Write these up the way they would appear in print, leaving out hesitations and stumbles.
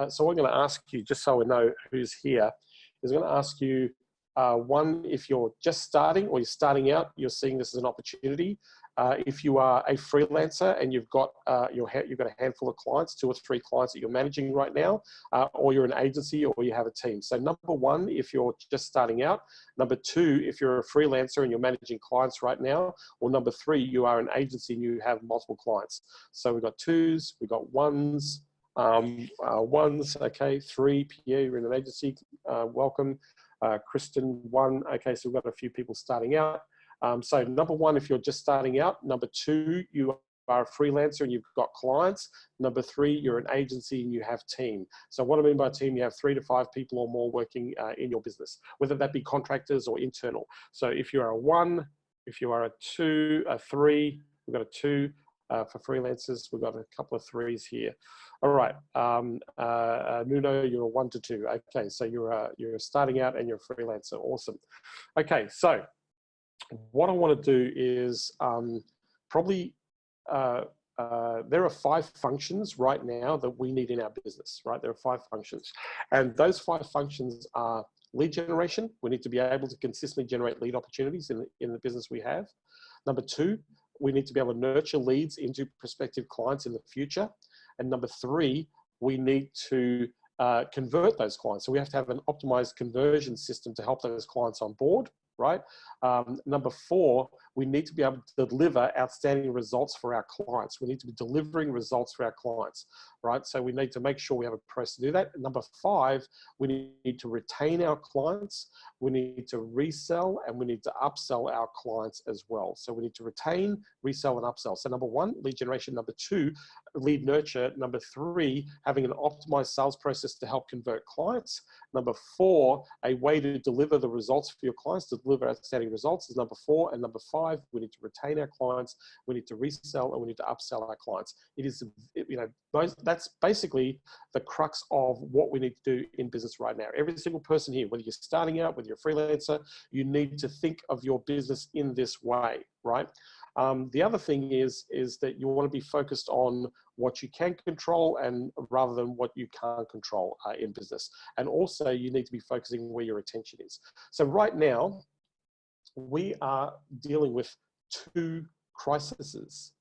so what I'm going to ask you, just so we know who's here, is I'm going to ask you, one, if you're just starting or you're starting out, you're seeing this as an opportunity. If you are a freelancer and you've got a handful of clients, 2 or 3 clients that you're managing right now, or you're an agency or you have a team. So number 1, if you're just starting out. Number 2, if you're a freelancer and you're managing clients right now. Or number 3, you are an agency and you have multiple clients. So we've got 2s, we've got 1s, 1s, okay, 3, Pierre, you're in an agency, welcome. Kristen, 1, okay, so we've got a few people starting out. So number 1, if you're just starting out. Number 2, you are a freelancer and you've got clients. Number 3, you're an agency and you have team. So what I mean by team, you have 3 to 5 people or more working in your business, whether that be contractors or internal. So if you are a 1, if you are a 2, a 3, we've got a 2 for freelancers. We've got a couple of 3s here. All right, Nuno, you're a 1 to 2. Okay, so you're starting out and you're a freelancer. Awesome. Okay, so what I want to do is there are 5 functions right now that we need in our business, right? There are 5 functions. And those 5 functions are lead generation. We need to be able to consistently generate lead opportunities in the business we have. Number 2, we need to be able to nurture leads into prospective clients in the future. And number 3, we need to convert those clients. So we have to have an optimized conversion system to help those clients on board, right? Number 4, we need to be able to deliver outstanding results for our clients. We need to be delivering results for our clients, right? So we need to make sure we have a process to do that. And number 5, we need to retain our clients. We need to resell and we need to upsell our clients as well. So we need to retain, resell, and upsell. So number 1, lead generation. Number 2, lead nurture. Number 3, having an optimized sales process to help convert clients. Number 4, a way to deliver the results for your clients, to deliver outstanding results is number 4. And number 5, we need to retain our clients, we need to resell, and we need to upsell our clients. It is, that's basically the crux of what we need to do in business right now. Every single person here, whether you're starting out, whether you're a freelancer, you need to think of your business in this way, right? The other thing is that you want to be focused on what you can control and rather than what you can't control in business. And also you need to be focusing where your attention is. So right now, we are dealing with 2 crises,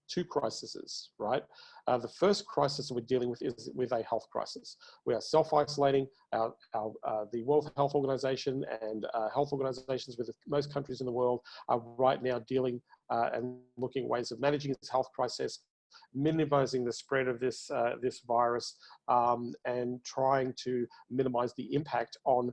right? The first crisis that we're dealing with is with a health crisis. We are self-isolating. The World Health Organization and health organizations with most countries in the world are right now dealing and looking at ways of managing this health crisis, minimizing the spread of this virus, and trying to minimize the impact on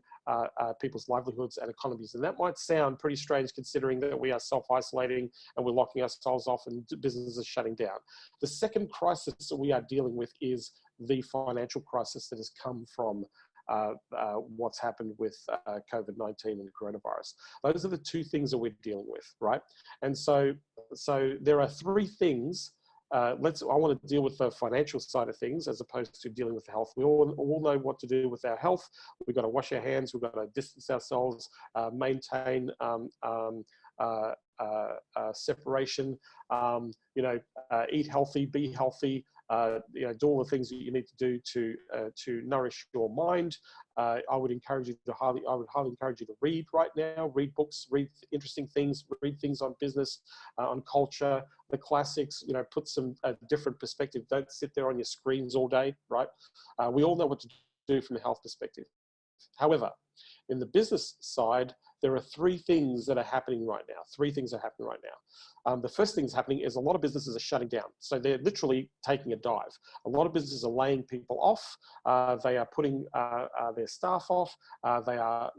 people's livelihoods and economies. And that might sound pretty strange considering that we are self-isolating and we're locking ourselves off and businesses are shutting down. The second crisis that we are dealing with is the financial crisis that has come from what's happened with COVID-19 and the coronavirus. Those are the 2 things that we're dealing with, right? And so there are 3 things. I want to deal with the financial side of things as opposed to dealing with the health. We all know what to do with our health. We've got to wash our hands. We've got to distance ourselves, maintain separation, eat healthy, be healthy, do all the things that you need to do to nourish your mind. I would highly encourage you to read right now, read books, read interesting things, read things on business, on culture, the classics, put some different perspective. Don't sit there on your screens all day, right? We all know what to do from a health perspective. However, in the business side, there are 3 things that are happening right now. 3 things are happening right now. The first thing that's happening is a lot of businesses are shutting down. So they're literally taking a dive. A lot of businesses are laying people off. They are putting their staff off. They are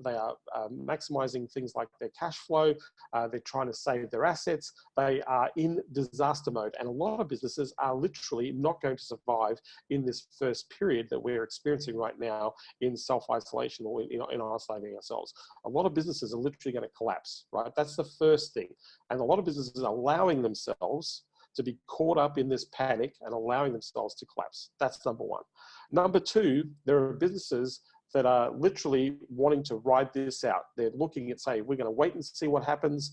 maximizing things like their cash flow. They're trying to save their assets. They are in disaster mode. And a lot of businesses are literally not going to survive in this first period that we're experiencing right now in self-isolation or in isolating ourselves. A lot of businesses are literally going to collapse, right? That's the first thing. And a lot of businesses are allowing themselves to be caught up in this panic and allowing themselves to collapse. That's number 1. Number 2, there are businesses that are literally wanting to ride this out. They're looking at, say, we're going to wait and see what happens.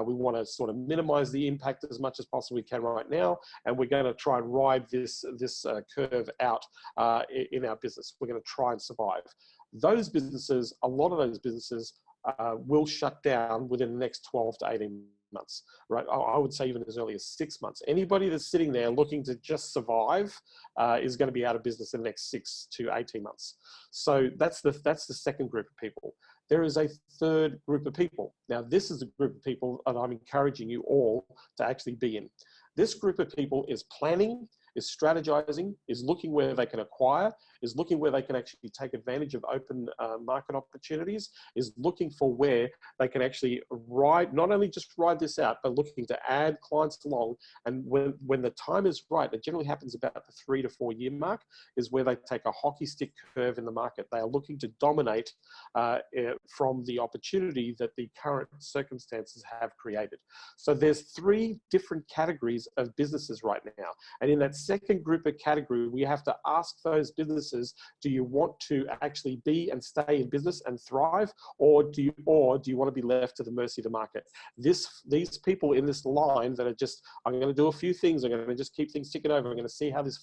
We want to sort of minimize the impact as much as possibly we can right now, and we're going to try and ride this curve out in our business. We're going to try and survive. Those businesses, a lot of those businesses will shut down within the next 12 to 18 months, right? I would say even as early as 6 months. Anybody that's sitting there looking to just survive is going to be out of business in the next 6 to 18 months. So that's the second group of people. There is a third group of people. Now, this is a group of people that I'm encouraging you all to actually be in. This group of people is planning, is strategizing, is looking where they can acquire, is looking where they can actually take advantage of open market opportunities, is looking for where they can actually ride, not only just ride this out, but looking to add clients along. And when the time is right, it generally happens about the 3 to 4 year mark, is where they take a hockey stick curve in the market. They are looking to dominate from the opportunity that the current circumstances have created. So there's 3 different categories of businesses right now. And in that second group of category, we have to ask those businesses, do you want to actually be and stay in business and thrive, or do you want to be left to the mercy of the market? These people in this line that are just, I'm going to do a few things, I'm going to just keep things ticking over, I'm going to see how this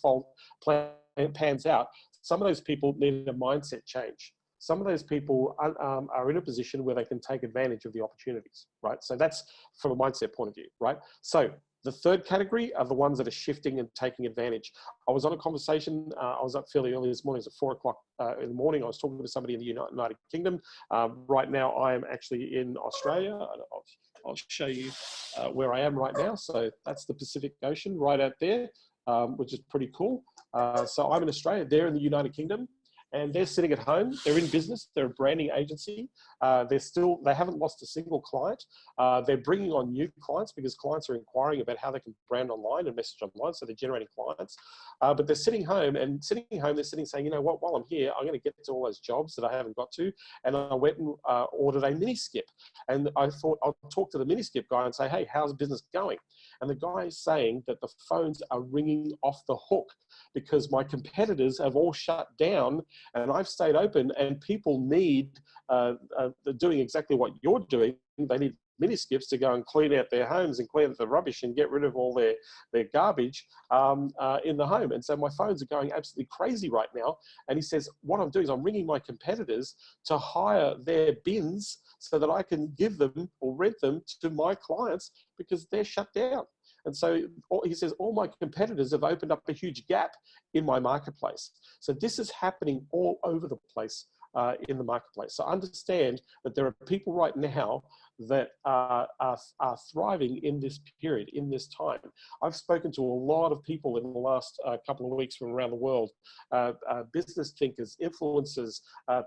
plan pans out. Some of those people need a mindset change. Some of those people are in a position where they can take advantage of the opportunities, right? So that's from a mindset point of view, right? So the third category are the ones that are shifting and taking advantage. I was on a conversation, I was up fairly early this morning, it was at 4 o'clock in the morning. I was talking to somebody in the United Kingdom. Right now, I am actually in Australia. I'll show you where I am right now. So that's the Pacific Ocean right out there, which is pretty cool. So I'm in Australia, they're in the United Kingdom. And they're sitting at home, they're in business, they're a branding agency. They haven't lost a single client. They're bringing on new clients because clients are inquiring about how they can brand online and message online, so they're generating clients. But they're sitting home, they're sitting saying, you know what, while I'm here, I'm gonna get to all those jobs that I haven't got to. And I went and ordered a mini skip. And I thought I'll talk to the mini skip guy and say, hey, how's business going? And the guy is saying that the phones are ringing off the hook because my competitors have all shut down and I've stayed open, and people need doing exactly what you're doing. They need mini skips to go and clean out their homes and clean out the rubbish and get rid of all their garbage in the home. And so my phones are going absolutely crazy right now. And he says, what I'm doing is I'm ringing my competitors to hire their bins so that I can give them or rent them to my clients because they're shut down. And so he says, all my competitors have opened up a huge gap in my marketplace. So this is happening all over the place in the marketplace. So understand that there are people right now that are thriving in this period, in this time. I've spoken to a lot of people in the last couple of weeks from around the world, business thinkers, influencers,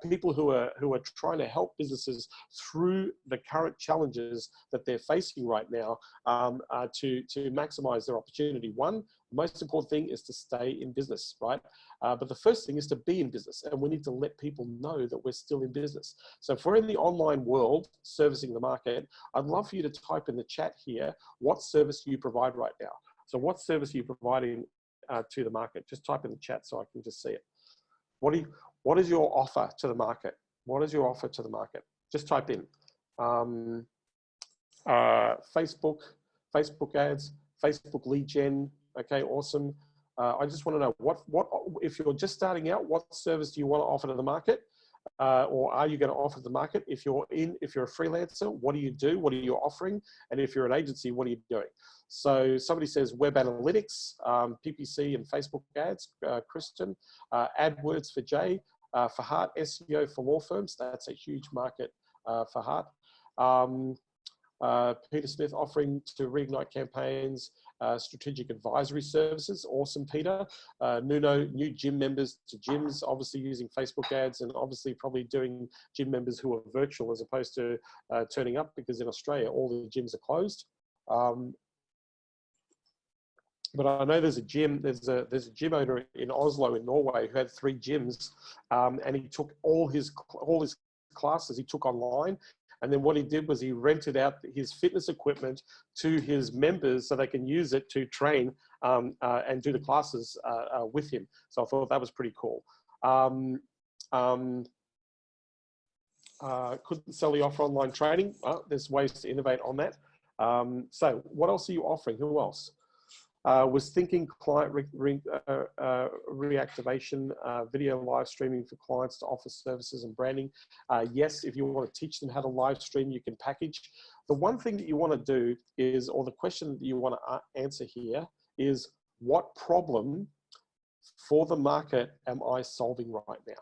people who are trying to help businesses through the current challenges that they're facing right now to maximize their opportunity. One, the most important thing is to stay in business, right? But the first thing is to be in business, and we need to let people know that we're still in business. So if we're in the online world servicing the market, I'd love for you to type in the chat here, what service do you provide right now? So what service are you providing to the market? Just type in the chat so I can just see it. What is your offer to the market? What is your offer to the market? Just type in Facebook ads, Facebook lead gen. Okay, awesome. I just want to know what if you're just starting out, what service do you want to offer to the market, or are you going to offer to the market? If you're a freelancer, what do you do? What are you offering? And if you're an agency, what are you doing? So somebody says web analytics, PPC and Facebook ads, Kristen, AdWords for Jay, for Hart, SEO for law firms. That's a huge market for Hart. Peter Smith offering to reignite campaigns, strategic advisory services. Awesome, Peter. Nuno, new gym members to gyms, obviously using Facebook ads, and obviously probably doing gym members who are virtual as opposed to turning up, because in Australia, all the gyms are closed. But I know there's a gym owner in Oslo in Norway who had 3 gyms, and he took all his classes he took online. And then what he did was he rented out his fitness equipment to his members so they can use it to train and do the classes with him. So I thought that was pretty cool. Couldn't sell the offer online training. There's ways to innovate on that. So what else are you offering? Who else? Was thinking client reactivation, video live streaming for clients to offer services and branding. Yes, if you want to teach them how to live stream, you can package. The one thing that you want to do is, or the question that you want to answer here is, what problem for the market am I solving right now?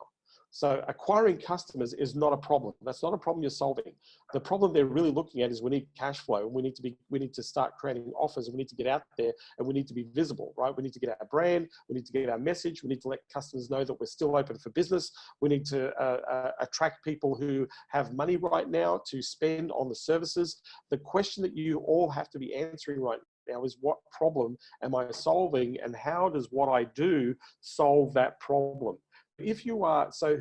So acquiring customers is not a problem. That's not a problem you're solving. The problem they're really looking at is we need cash flow, and we need to start creating offers, and we need to get out there, and we need to be visible, right? We need to get our brand, we need to get our message, we need to let customers know that we're still open for business. We need to attract people who have money right now to spend on the services. The question that you all have to be answering right now is, what problem am I solving, and how does what I do solve that problem? If you are, so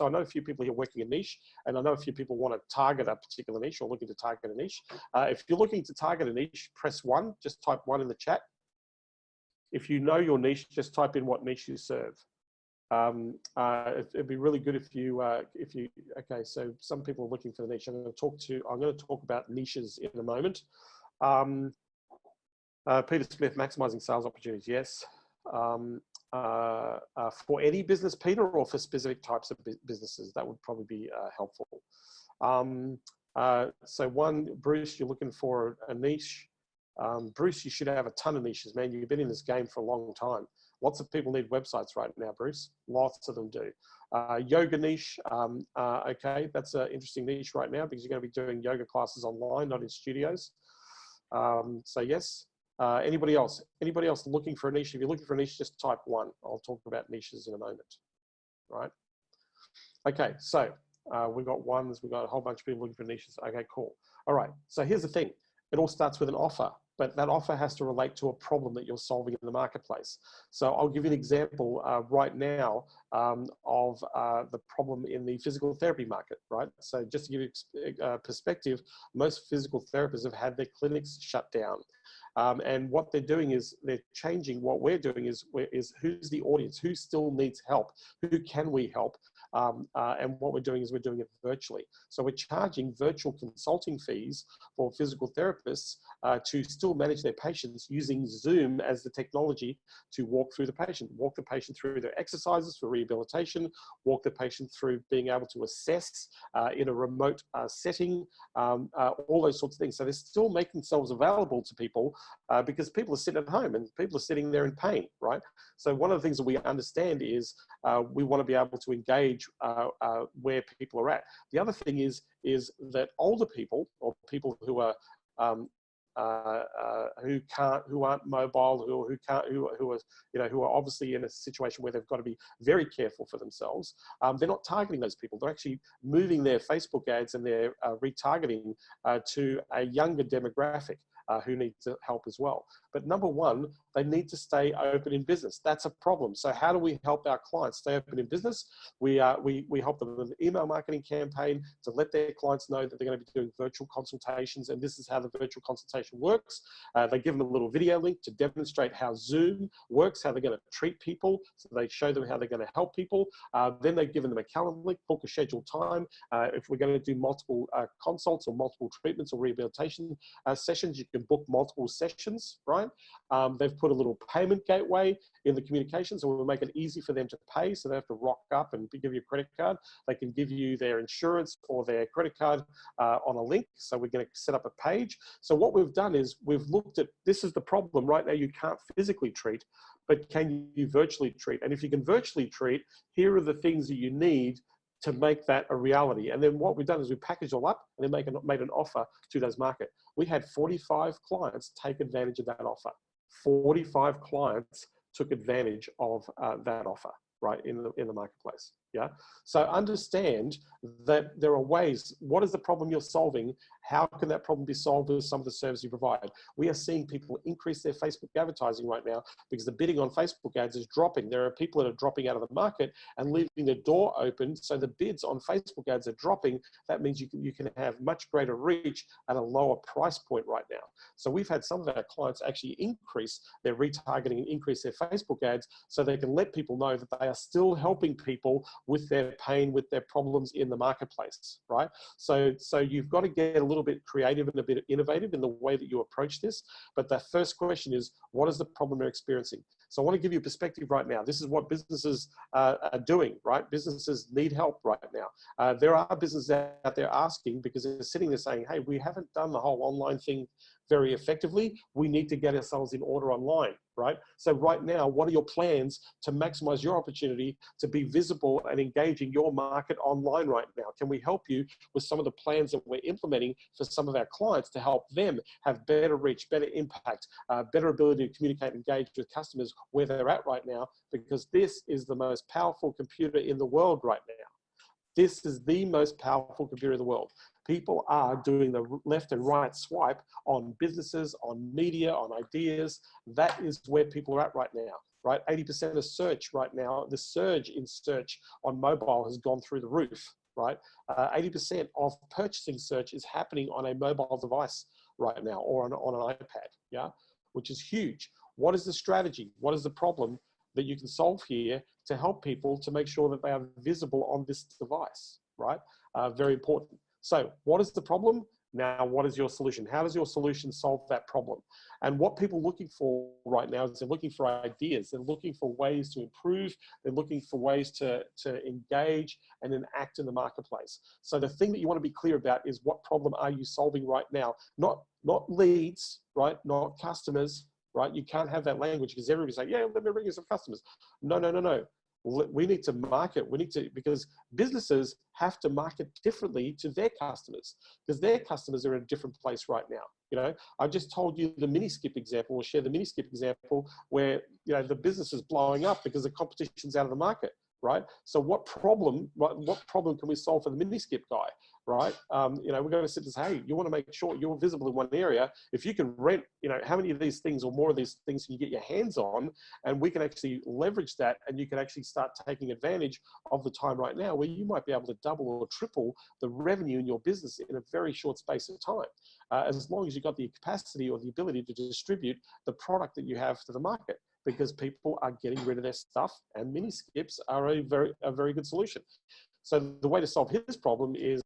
I know a few people here working a niche, and I know a few people want to target a particular niche or looking to target a niche. If you're looking to target a niche, press 1, just type 1 in the chat. If you know your niche, just type in what niche you serve. It'd be really good if you, okay, so some people are looking for the niche. I'm going to talk about niches in a moment. Peter Smith, maximizing sales opportunities, yes. For any business, Peter, or for specific types of businesses? That would probably be helpful. So one, Bruce, you're looking for a niche. Bruce, you should have a ton of niches, man. You've been in this game for a long time. Lots of people need websites right now, Bruce. Lots of them do. Yoga niche, okay, that's an interesting niche right now because you're going to be doing yoga classes online, not in studios. So yes. Anybody else? Anybody else looking for a niche? If you're looking for a niche, just type 1. I'll talk about niches in a moment. Right? Okay, so we've got ones, we've got a whole bunch of people looking for niches. Okay, cool. All right, so here's the thing. It all starts with an offer, but that offer has to relate to a problem that you're solving in the marketplace. So I'll give you an example right now of the problem in the physical therapy market, right? So just to give you perspective, most physical therapists have had their clinics shut down. And what they're doing is they're changing. What we're doing is who's the audience? Who still needs help? Who can we help? And what we're doing is we're doing it virtually. So we're charging virtual consulting fees for physical therapists to still manage their patients using Zoom as the technology to walk through the patient through their exercises for rehabilitation, walk the patient through being able to assess in a remote setting, all those sorts of things. So they're still making themselves available to people because people are sitting at home and people are sitting there in pain, right? So one of the things that we understand is we want to be able to engage where people are at. The other thing is that older people, or people who are who aren't mobile, who are obviously in a situation where they've got to be very careful for themselves. They're not targeting those people. They're actually moving their Facebook ads and they're retargeting to a younger demographic who need to help as well. But number one, they need to stay open in business. That's a problem. So how do we help our clients stay open in business? We help them with an email marketing campaign to let their clients know that they're going to be doing virtual consultations, and this is how the virtual consultation works. They give them a little video link to demonstrate how Zoom works, how they're going to treat people. So they show them how they're going to help people. Then they've given them a calendar link, book a scheduled time. If we're going to do multiple consults or multiple treatments or rehabilitation sessions, you can book multiple sessions, right? They've put a little payment gateway in the communication, so we'll make it easy for them to pay, so they have to rock up and give you a credit card. They can give you their insurance or their credit card on a link, so we're going to set up a page. So what we've done is we've looked at, this is the problem right now, you can't physically treat, but can you virtually treat? And if you can virtually treat, here are the things that you need to make that a reality. And then what we've done is we packaged all up and then made an offer to those market. We had 45 clients take advantage of that offer. 45 clients took advantage of that offer, right, in the marketplace. Yeah. So understand that there are ways. What is the problem you're solving? How can that problem be solved with some of the service you provide? We are seeing people increase their Facebook advertising right now because the bidding on Facebook ads is dropping. There are people that are dropping out of the market and leaving the door open. So the bids on Facebook ads are dropping. That means you can have much greater reach at a lower price point right now. So we've had some of our clients actually increase their retargeting and increase their Facebook ads so they can let people know that they are still helping people with their pain, with their problems in the marketplace, right? So you've got to get a little bit creative and a bit innovative in the way that you approach this. But the first question is, what is the problem they're experiencing? So I want to give you a perspective right now. This is what businesses are doing, right? Businesses need help right now. There are businesses out there asking because they're sitting there saying, hey, we haven't done the whole online thing very effectively. We need to get ourselves in order online, right? So right now, what are your plans to maximize your opportunity to be visible and engaging your market online right now? Can we help you with some of the plans that we're implementing for some of our clients to help them have better reach, better impact, better ability to communicate and engage with customers where they're at right now? Because this is the most powerful computer in the world right now. This is the most powerful computer in the world. People are doing the left and right swipe on businesses, on media, on ideas. That is where people are at right now, right? 80% of search right now, the surge in search on mobile has gone through the roof, right? 80% of purchasing search is happening on a mobile device right now or on an iPad, yeah? Which is huge. What is the strategy? What is the problem that you can solve here to help people to make sure that they are visible on this device, right? Very important. So what is the problem? Now, what is your solution? How does your solution solve that problem? And what people are looking for right now is they're looking for ideas. They're looking for ways to improve. They're looking for ways to engage and enact in the marketplace. So the thing that you want to be clear about is what problem are you solving right now? Not leads, right? Not customers, right? You can't have that language because everybody's like, yeah, let me bring you some customers. No, no, no, no. We need to market. We need to, because businesses have to market differently to their customers because their customers are in a different place right now. You know, I just told you the mini skip example, or share the mini skip example where, you know, the business is blowing up because the competition's out of the market, right? So what problem can we solve for the mini skip guy, right? You know, we're going to sit and say, hey, you want to make sure you're visible in one area. If you can rent, you know, how many of these things or more of these things can you get your hands on, and we can actually leverage that, and you can actually start taking advantage of the time right now where you might be able to double or triple the revenue in your business in a very short space of time, as long as you've got the capacity or the ability to distribute the product that you have to the market, because people are getting rid of their stuff, and mini skips are a very good solution. So the way to solve his problem is,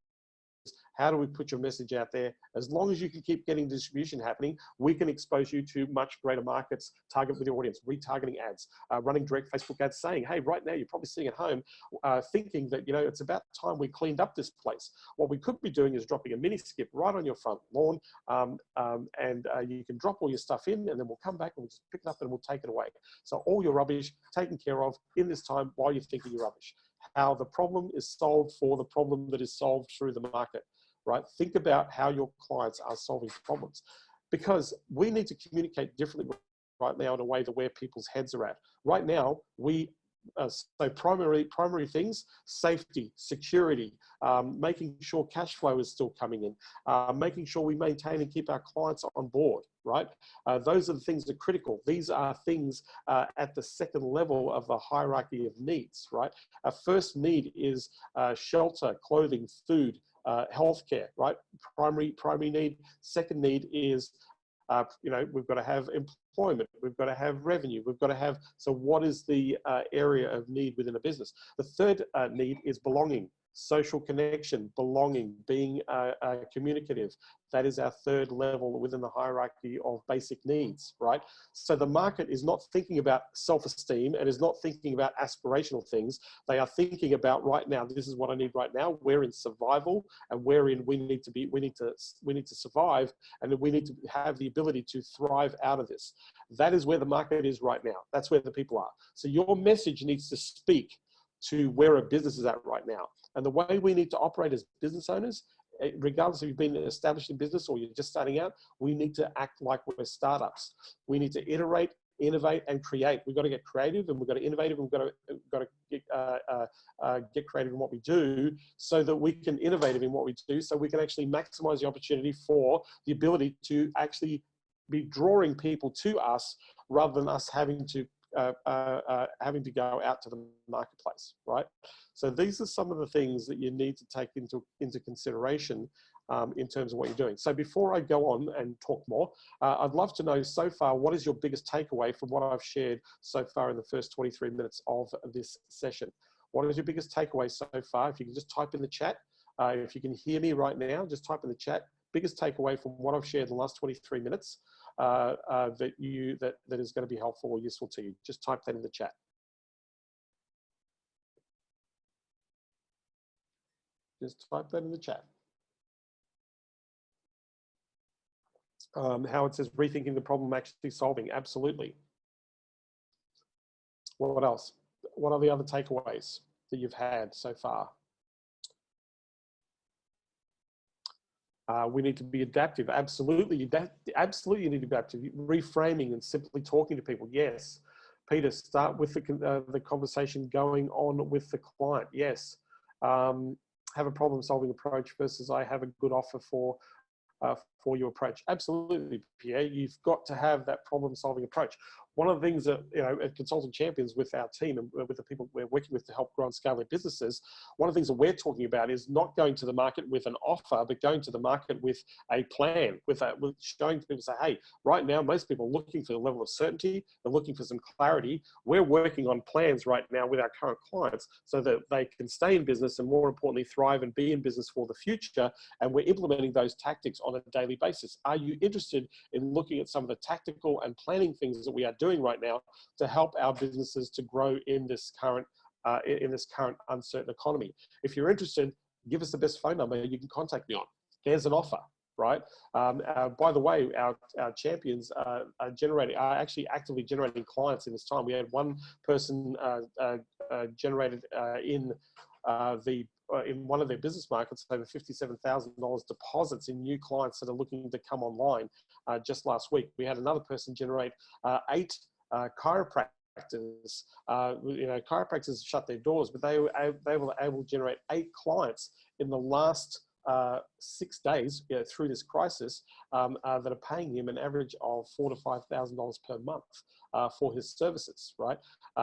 how do we put your message out there? As long as you can keep getting distribution happening, we can expose you to much greater markets, target with your audience, retargeting ads, running direct Facebook ads, saying, hey, right now you're probably sitting at home thinking that, you know, it's about time we cleaned up this place. What we could be doing is dropping a mini skip right on your front lawn, and you can drop all your stuff in, and then we'll come back and we'll just pick it up and we'll take it away. So all your rubbish taken care of in this time while you're thinking your rubbish. How the problem is solved for the problem that is solved through the market. Right? Think about how your clients are solving problems, because we need to communicate differently right now in a way that where people's heads are at. Right now, so primary things: safety, security, making sure cash flow is still coming in, making sure we maintain and keep our clients on board, right? Those are the things that are critical. These are things at the second level of the hierarchy of needs, right? Our first need is shelter, clothing, food, healthcare, right? Primary need. Second need is, you know, we've got to have employment, we've got to have revenue, we've got to have, so what is the area of need within a business? The third need is belonging, social connection, belonging, being communicative. That is our third level within the hierarchy of basic needs, right? So the market is not thinking about self-esteem and is not thinking about aspirational things. They are thinking about right now, this is what I need right now. We're in survival, and we're in, we need to survive, and we need to have the ability to thrive out of this. That is where the market is right now. That's where the people are. So your message needs to speak to where a business is at right now. And the way we need to operate as business owners, regardless if you've been established in business or you're just starting out, we need to act like we're startups. We need to iterate innovate and create. We've got to get creative, and we've got to innovate, and we've got to get creative in what we do, so that we can innovate in what we do, so we can actually maximize the opportunity for the ability to actually be drawing people to us, rather than us having to go out to the marketplace, right? So these are some of the things that you need to take into consideration in terms of what you're doing. So before I go on and talk more, I'd love to know so far, what is your biggest takeaway from what I've shared so far in the first 23 minutes of this session? What is your biggest takeaway so far? If you can just type in the chat. If you can hear me right now, just type in the chat. Biggest takeaway from what I've shared in the last 23 minutes that is going to be helpful or useful to you. Just type that in the chat. Just type that in the chat. Howard says, rethinking the problem, actually solving. Absolutely. What else? What are the other takeaways that you've had so far? We need to be adaptive. Absolutely. Absolutely, you need to be adaptive. Reframing and simply talking to people. Yes. Peter, start with the conversation going on with the client. Yes. Have a problem-solving approach versus I have a good offer for your approach. Absolutely, Pierre. You've got to have that problem-solving approach. One of the things that, at Consultant Champions with our team and with the people we're working with to help grow and scale their businesses, one of the things that we're talking about is not going to the market with an offer, but going to the market with a plan, with showing people, say, hey, right now, most people are looking for a level of certainty. They're looking for some clarity. We're working on plans right now with our current clients so that they can stay in business and, more importantly, thrive and be in business for the future. And we're implementing those tactics on a daily basis. Are you interested in looking at some of the tactical and planning things that we are doing right now to help our businesses to grow in this current uncertain economy? If you're interested, give us the best phone number you can contact me on. Here's an offer, right? By the way, our champions are actually actively generating clients in this time. We had one person generated in one of their business markets over $57,000 deposits in new clients that are looking to come online just last week. We had another person generate 8 chiropractors. Chiropractors shut their doors, but they were able to generate 8 clients in the last 6 days through this crisis that are paying him an average of $4,000 to $5,000 per month for his services, right?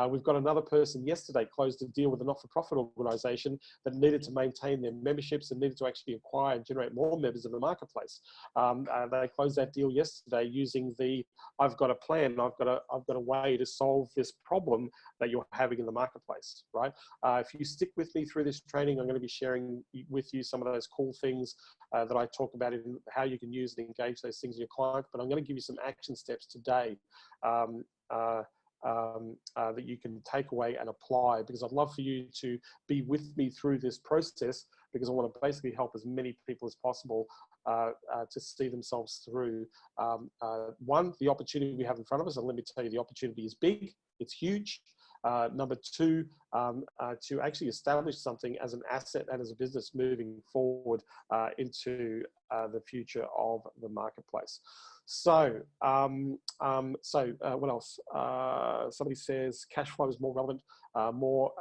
We've got another person yesterday closed a deal with a not-for-profit organization that needed to maintain their memberships and needed to actually acquire and generate more members in the marketplace. They closed that deal yesterday using the, I've got a plan, I've got a way to solve this problem that you're having in the marketplace, right? If you stick with me through this training, I'm going to be sharing with you some of those cool things that I talk about in how you can use and engage those things in your client. But I'm going to give you some action steps today that you can take away and apply, because I'd love for you to be with me through this process, because I want to basically help as many people as possible to see themselves through one, the opportunity we have in front of us. And let me tell you, the opportunity is big, it's huge. Number 2, to actually establish something as an asset and as a business moving forward into the future of the marketplace. So, what else? Somebody says cash flow is more relevant, more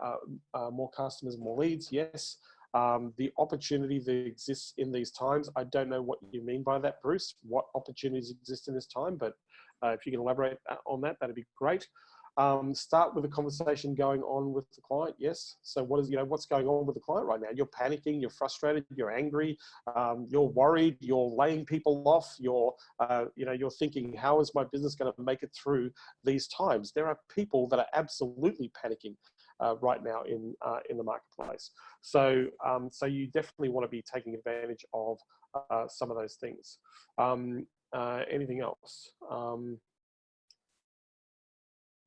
customers, more leads. Yes. The opportunity that exists in these times. I don't know what you mean by that, Bruce. What opportunities exist in this time? But if you can elaborate on that, that'd be great. Start with a conversation going on with the client. Yes. So what's going on with the client right now? You're panicking, you're frustrated, you're angry, you're worried, you're laying people off, you're thinking, how is my business going to make it through these times? There are people that are absolutely panicking right now in the marketplace. So you definitely want to be taking advantage of some of those things. Anything else?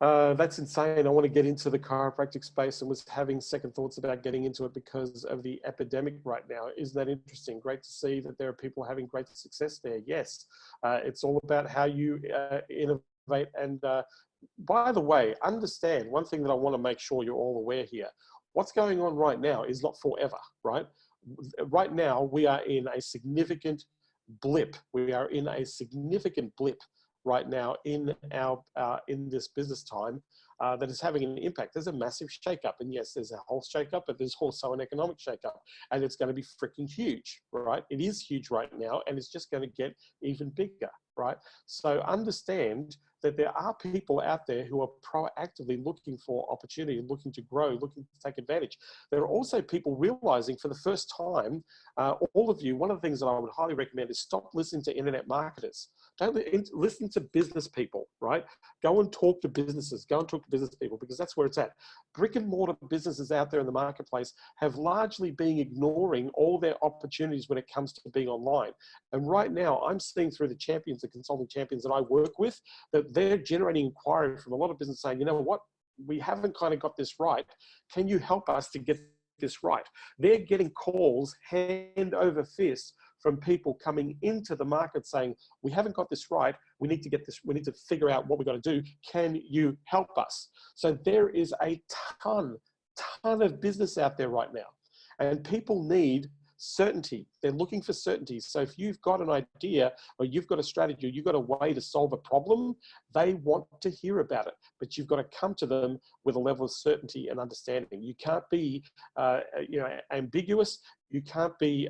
That's insane. I want to get into the chiropractic space and was having second thoughts about getting into it because of the epidemic right now. Isn't that interesting? Great to see that there are people having great success there. Yes, it's all about how you innovate. And by the way, understand one thing that I want to make sure you're all aware here. What's going on right now is not forever, right? Right now, we are in a significant blip. We are in a significant blip right now in our in this business time that is having an impact. There's a massive shakeup, and yes, there's a whole shakeup, but there's also an economic shakeup, and it's going to be freaking huge, right? It is huge right now, and it's just going to get even bigger, right? So understand that there are people out there who are proactively looking for opportunity, looking to grow, looking to take advantage. There are also people realizing for the first time, all of you, one of the things that I would highly recommend is stop listening to internet marketers. Don't listen to business people, right? Go and talk to businesses, go and talk to business people, because that's where it's at. Brick and mortar businesses out there in the marketplace have largely been ignoring all their opportunities when it comes to being online. And right now I'm seeing through the champions, the consulting champions that I work with, that they're generating inquiry from a lot of business saying, you know what, we haven't kind of got this right. Can you help us to get this right? They're getting calls hand over fist from people coming into the market saying, we haven't got this right. We need to get this, we need to figure out what we've got to do. Can you help us? So there is a ton of business out there right now, and people need certainty. They're looking for certainty. So if you've got an idea or you've got a strategy or you've got a way to solve a problem, they want to hear about it, but you've got to come to them with a level of certainty and understanding. You can't be ambiguous. You can't be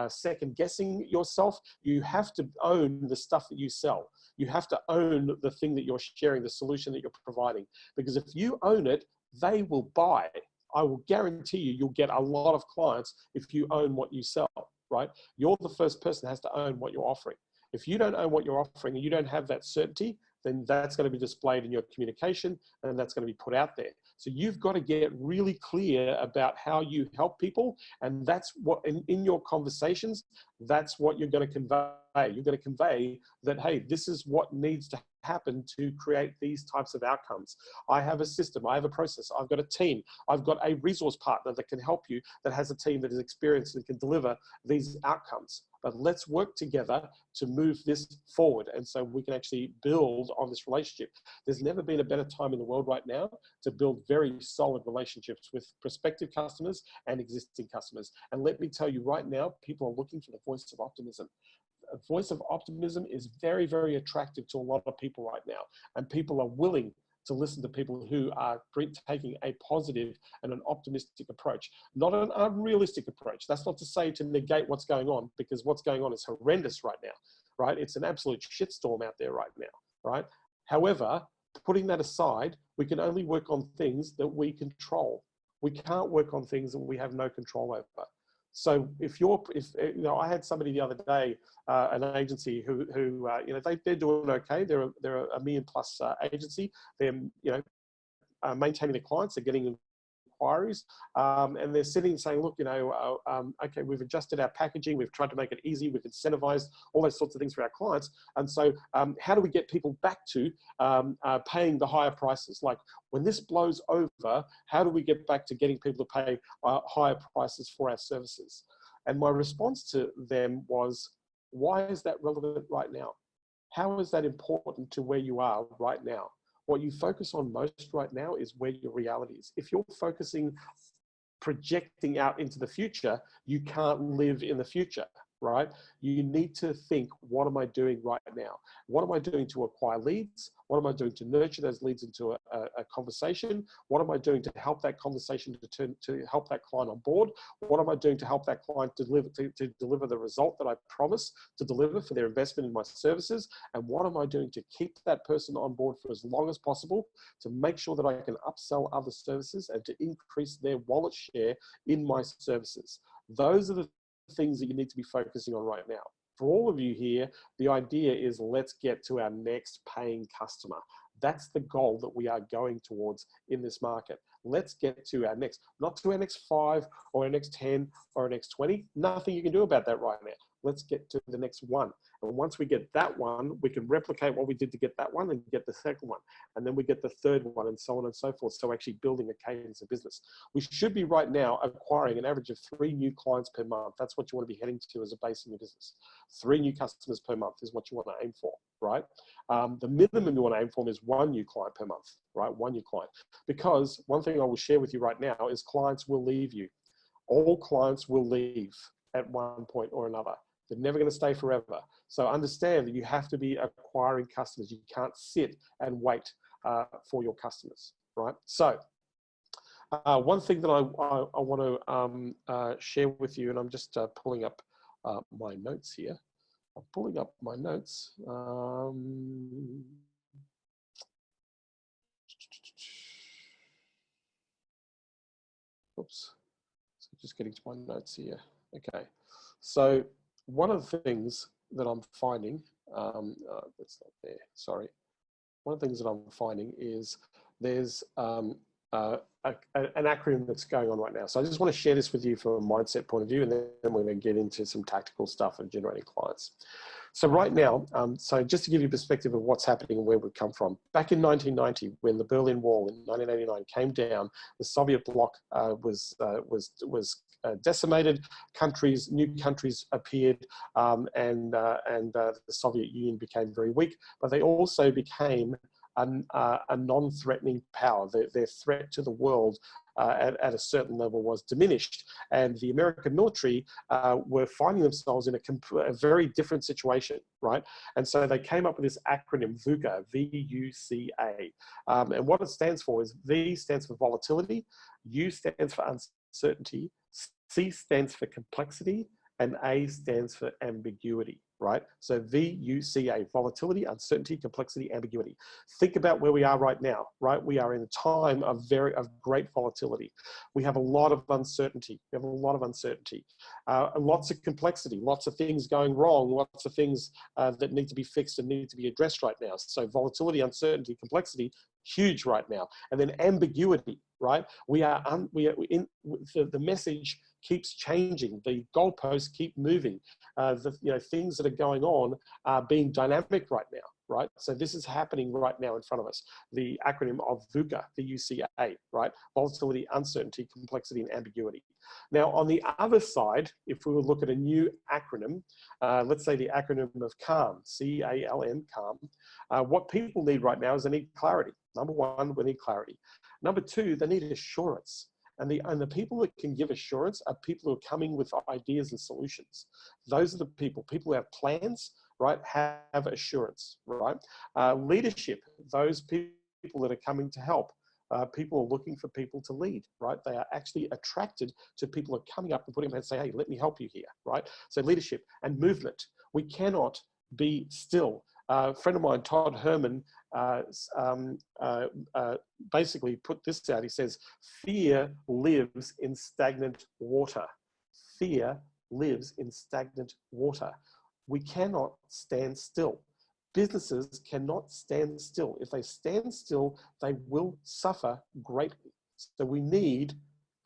second guessing yourself. You have to own the stuff that you sell. You have to own the thing that you're sharing, the solution that you're providing, because if you own it, they will buy. I will guarantee you, you'll get a lot of clients if you own what you sell, right? You're the first person that has to own what you're offering. If you don't own what you're offering and you don't have that certainty, then that's going to be displayed in your communication and that's going to be put out there. So you've got to get really clear about how you help people. And that's what, in your conversations, that's what you're going to convey. You're going to convey that, hey, this is what needs to happen to create these types of outcomes. I have a system, I have a process, I've got a team, I've got a resource partner that can help you, that has a team that is experienced and can deliver these outcomes. But let's work together to move this forward. And so we can actually build on this relationship. There's never been a better time in the world right now to build very solid relationships with prospective customers and existing customers. And let me tell you right now, people are looking for the voice of optimism. A voice of optimism is very, very attractive to a lot of people right now. And people are willing to listen to people who are taking a positive and an optimistic approach, not an unrealistic approach. That's not to say to negate what's going on, because what's going on is horrendous right now, right? It's an absolute shitstorm out there right now, right? However, putting that aside, we can only work on things that we control. We can't work on things that we have no control over. So if you know, I had somebody the other day, an agency who you know, they're doing okay. They're a $1 million+ agency. They're, you know, maintaining their clients. They're getting inquiries, and they're sitting and saying, look, you know, okay, we've adjusted our packaging. We've tried to make it easy. We've incentivized all those sorts of things for our clients. And so how do we get people back to paying the higher prices? Like, when this blows over, how do we get back to getting people to pay higher prices for our services? And my response to them was, why is that relevant right now? How is that important to where you are right now? What you focus on most right now is where your reality is. If you're focusing, projecting out into the future, you can't live in the future, right? You need to think, what am I doing right now? What am I doing to acquire leads? What am I doing to nurture those leads into a conversation? What am I doing to help that conversation to help that client on board? What am I doing to help that client deliver to deliver the result that I promised to deliver for their investment in my services? And what am I doing to keep that person on board for as long as possible, to make sure that I can upsell other services and to increase their wallet share in my services? Those are the things that you need to be focusing on right now. For all of you here, the idea is, let's get to our next paying customer. That's the goal that we are going towards in this market. Let's get to our next, not to our next 5 or our next 10 or our next 20. Nothing you can do about that right now. Let's get to the next one. And once we get that one, we can replicate what we did to get that one and get the second one. And then we get the third one, and so on and so forth. So actually building a cadence of business. We should be right now acquiring an average of 3 new clients per month. That's what you want to be heading to as a base in your business. 3 new customers per month is what you want to aim for, right? The minimum you want to aim for is 1 new client per month, right? 1 new client. Because one thing I will share with you right now is clients will leave you. All clients will leave at one point or another. They're never going to stay forever. So understand that you have to be acquiring customers. You can't sit and wait for your customers, right? So one thing that I want to share with you, and I'm just pulling up my notes here. I'm pulling up my notes. Oops. So just getting to my notes here. Okay. So one of the things that I'm finding, that's not there, sorry. One of the things that I'm finding is there's an acronym that's going on right now. So I just want to share this with you from a mindset point of view, and then we're going to get into some tactical stuff of generating clients. So right now, so just to give you a perspective of what's happening and where we've come from, back in 1990, when the Berlin Wall in 1989 came down, the Soviet bloc was decimated. New countries appeared, and the Soviet Union became very weak, but they also became a non-threatening power. Their threat to the world at a certain level was diminished, and the American military were finding themselves in a very different situation, right? And so they came up with this acronym VUCA, V-U-C-A, and what it stands for is V stands for volatility, U stands for uncertainty, C stands for complexity, and A stands for ambiguity, right? So V-U-C-A, volatility, uncertainty, complexity, ambiguity. Think about where we are right now, right? We are in a time of great volatility. We have a lot of uncertainty. We have a lot of uncertainty, lots of complexity, lots of things going wrong, lots of things that need to be fixed and need to be addressed right now. So volatility, uncertainty, complexity, huge right now. And then ambiguity, right? The message keeps changing. The goalposts keep moving. Things that are going on are being dynamic right now, right? So this is happening right now in front of us. The acronym of VUCA, V-U-C-A, right? Volatility, uncertainty, complexity, and ambiguity. Now, on the other side, if we would look at a new acronym, let's say the acronym of CALM, C-A-L-M, CALM, what people need right now is they need clarity. Number one, we need clarity. Number two, they need assurance. And the people that can give assurance are people who are coming with ideas and solutions. Those are the people who have plans, right, have assurance, right? Leadership, those people that are coming to help. People are looking for people to lead, right? They are actually attracted to people who are coming up and putting them and say, hey, let me help you here, right? So leadership and movement. We cannot be still. A friend of mine, Todd Herman, basically put this out. He says, fear lives in stagnant water. Fear lives in stagnant water. We cannot stand still. Businesses cannot stand still. If they stand still, they will suffer greatly. So we need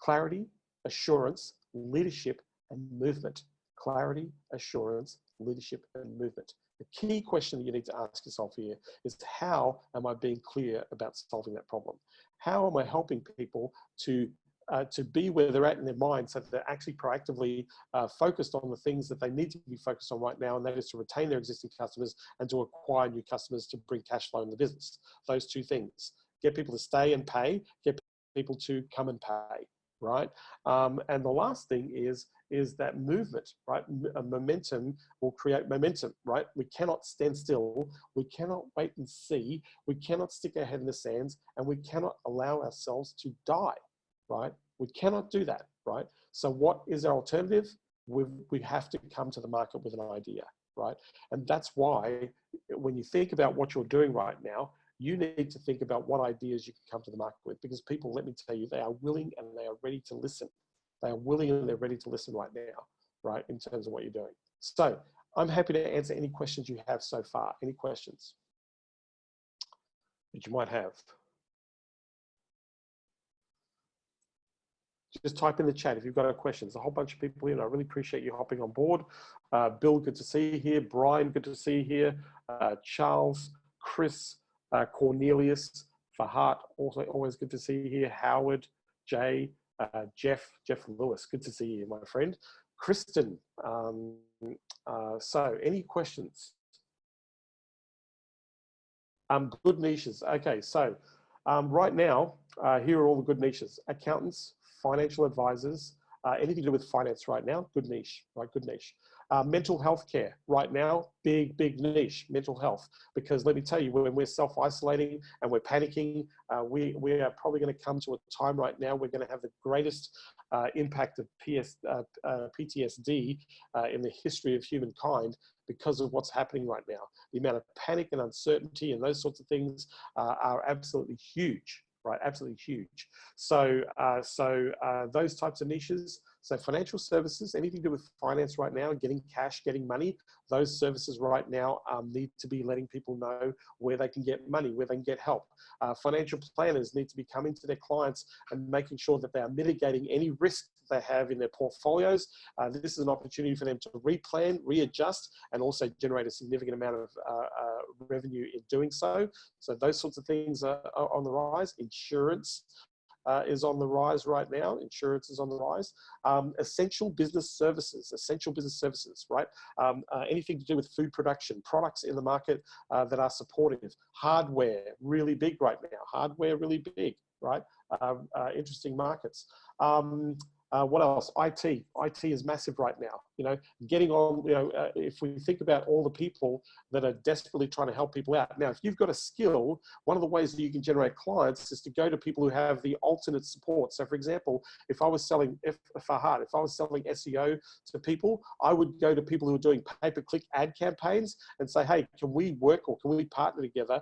clarity, assurance, leadership, and movement. Clarity, assurance, leadership, and movement. The key question that you need to ask yourself here is, how am I being clear about solving that problem? How am I helping people to be where they're at in their mind, so that they're actually proactively focused on the things that they need to be focused on right now, and that is to retain their existing customers and to acquire new customers to bring cash flow in the business. Those two things. Get people to stay and pay, get people to come and pay, right? And the last thing is that movement, right? Momentum will create momentum, right? We cannot stand still. We cannot wait and see. We cannot stick our head in the sands, and we cannot allow ourselves to die, right? We cannot do that, right? So what is our alternative? We have to come to the market with an idea, right? And that's why when you think about what you're doing right now, you need to think about what ideas you can come to the market with, because people, let me tell you, they are willing and they are ready to listen. They are willing and they're ready to listen right now, right, in terms of what you're doing. So I'm happy to answer any questions you have so far. Any questions that you might have? Just type in the chat if you've got a question. There's a whole bunch of people here, and I really appreciate you hopping on board. Bill, good to see you here. Brian, good to see you here. Charles, Chris, Cornelius, Fahad, also always good to see you here. Howard, Jay, Jeff Lewis, good to see you, my friend. Kristen, so any questions? Good niches. Okay, so right now, here are all the good niches: accountants, financial advisors, Anything to do with finance right now, good niche, right? Good niche. Mental health care right now, big niche, mental health. Because let me tell you, when we're self-isolating and we're panicking, we are probably going to come to a time right now we're going to have the greatest impact of PTSD in the history of humankind because of what's happening right now. The amount of panic and uncertainty and those sorts of things are absolutely huge, right? Absolutely huge. So, those types of niches. So financial services, anything to do with finance right now, getting cash, getting money, those services right now need to be letting people know where they can get money, where they can get help. Financial planners need to be coming to their clients and making sure that they are mitigating any risk they have in their portfolios. This is an opportunity for them to replan, readjust, and also generate a significant amount of revenue in doing so. So those sorts of things are on the rise. Insurance is on the rise right now. Insurance is on the rise. Essential business services, right? Anything to do with food production, products in the market that are supportive. Hardware, really big right now. Hardware, really big, right? Interesting markets. What else? IT is massive right now. You know, getting on, you know, if we think about all the people that are desperately trying to help people out. Now, if you've got a skill, one of the ways that you can generate clients is to go to people who have the alternate support. So for example, if I was selling, Farhad, if I was selling SEO to people, I would go to people who are doing pay-per-click ad campaigns and say, hey, can we work or can we partner together?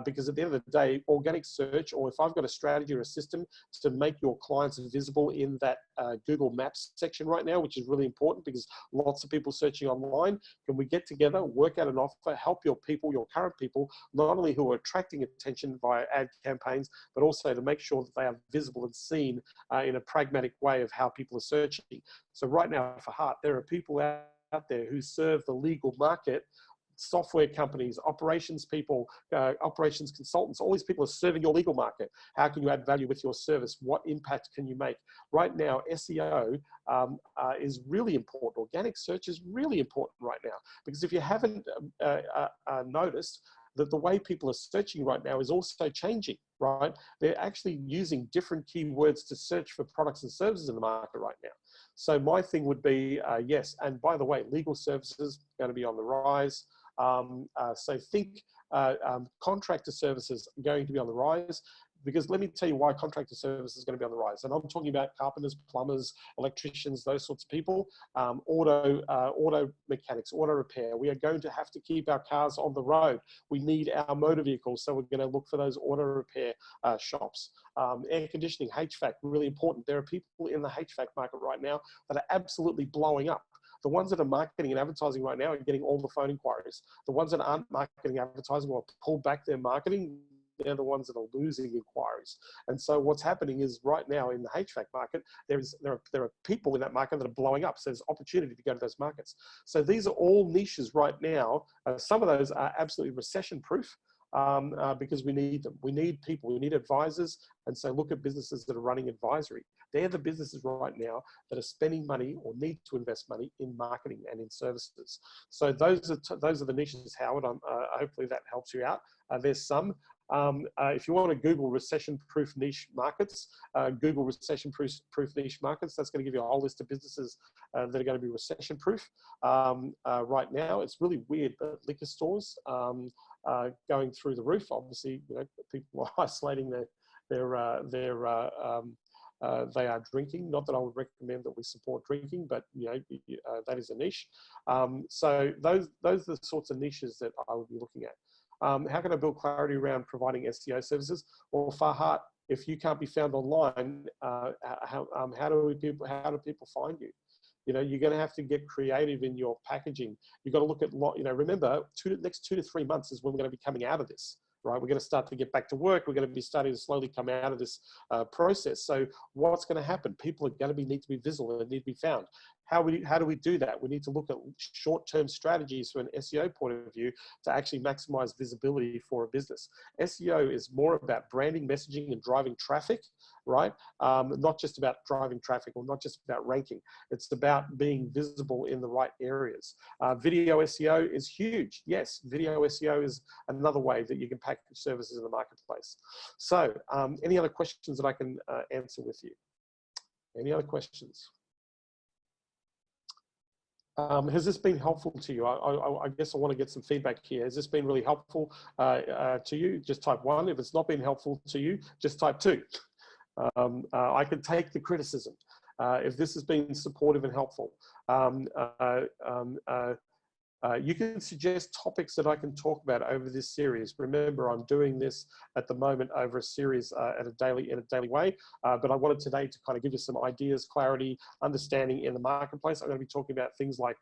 Because at the end of the day, organic search, or if I've got a strategy or a system to make your clients visible in that Google Maps section right now, which is really important because lots of people searching online. Can we get together, work out an offer, help your people, your current people, not only who are attracting attention via ad campaigns, but also to make sure that they are visible and seen in a pragmatic way of how people are searching. So right now, for Heart, there are people out there who serve the legal market, software companies, operations people, operations consultants, all these people are serving your legal market. How can you add value with your service? What impact can you make? Right now, SEO is really important. Organic search is really important right now, because if you haven't noticed, that the way people are searching right now is also changing, right? They're actually using different keywords to search for products and services in the market right now. So my thing would be, yes, and by the way, legal services are going to be on the rise. So think contractor services are going to be on the rise, because let me tell you why contractor services is going to be on the rise. And I'm talking about carpenters, plumbers, electricians, those sorts of people, auto mechanics, auto repair. We are going to have to keep our cars on the road. We need our motor vehicles, so we're going to look for those auto repair shops. Air conditioning, HVAC, really important. There are people in the HVAC market right now that are absolutely blowing up. The ones that are marketing and advertising right now are getting all the phone inquiries. The ones that aren't marketing and advertising or pull back their marketing, they're the ones that are losing inquiries. And so what's happening is right now in the HVAC market, there are people in that market that are blowing up. So there's opportunity to go to those markets. So these are all niches right now. Some of those are absolutely recession proof. Because we need them. We need people, we need advisors. And so look at businesses that are running advisory. They're the businesses right now that are spending money or need to invest money in marketing and in services. So those are the niches, Howard. Hopefully that helps you out. There's some. If you want to Google recession-proof niche markets, Google recession-proof niche markets, that's going to give you a whole list of businesses that are going to be recession-proof. Right now, it's really weird, but liquor stores going through the roof. Obviously, you know, people are isolating they are drinking. Not that I would recommend that we support drinking, but you know, that is a niche. So those are the sorts of niches that I would be looking at. How can I build clarity around providing SEO services? Well, Farhat, if you can't be found online, how do people find you? You know, you're going to have to get creative in your packaging. You've got to look at, you know, remember, next 2 to 3 months is when we're going to be coming out of this, right? We're going to start to get back to work. We're going to be starting to slowly come out of this process. So what's going to happen? People are going to need to be visible and need to be found. How do we do that? We need to look at short-term strategies from an SEO point of view to actually maximize visibility for a business. SEO is more about branding, messaging, and driving traffic, right? Not just about driving traffic or not just about ranking. It's about being visible in the right areas. Video SEO is huge. Yes, video SEO is another way that you can package services in the marketplace. So any other questions that I can answer with you? Any other questions? Has this been helpful to you? I guess I want to get some feedback here. Has this been really helpful to you? Just type 1. If it's not been helpful to you, just type 2. I can take the criticism. If this has been supportive and helpful, you can suggest topics that I can talk about over this series. Remember, I'm doing this at the moment over a series in a daily way, but I wanted today to kind of give you some ideas, clarity, understanding in the marketplace. I'm going to be talking about things like